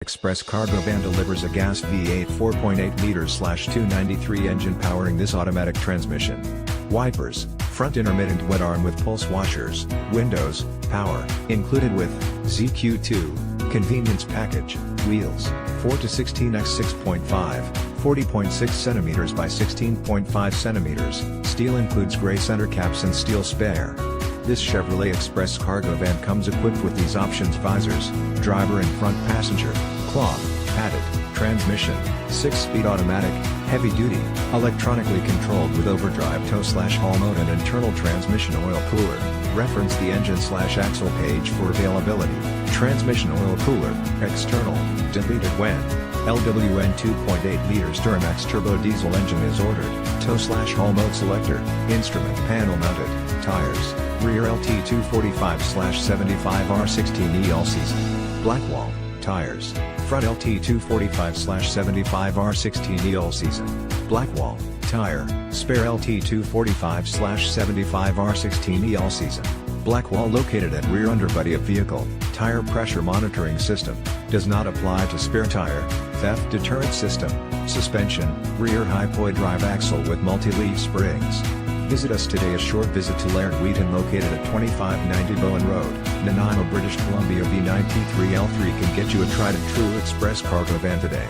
Express cargo van delivers a gas V8 4.8 liters/293 engine powering this automatic transmission. Wipers, front intermittent wet arm with pulse washers, windows, power, included with ZQ2, convenience package, wheels, 4 to 16x 6.5, 40.6 cm by 16.5 cm, steel includes gray center caps and steel spare. This Chevrolet Express cargo van comes equipped with these options: visors, driver and front passenger, cloth, padded, transmission, 6-speed automatic, heavy-duty, electronically controlled with overdrive tow/haul mode and internal transmission oil cooler. Reference the engine/axle page for availability. Transmission oil cooler, external, deleted when LWN 2.8 liters Duramax Turbo Diesel engine is ordered. Tow/haul mode selector, instrument panel mounted, tires, rear LT 245/75R16E all season. Blackwall, tires, front LT 245/75R16E all season. Blackwall, tire, spare LT 245/75R16E all season. Blackwall located at rear underbody of vehicle, tire pressure monitoring system, does not apply to spare tire. Theft-deterrent system, suspension, rear hypoid drive axle with multi-leaf springs. Visit us today. A short visit to Laird Wheaton located at 2590 Bowen Road, Nanaimo, British Columbia B93L3 can get you a tried and true express cargo van today.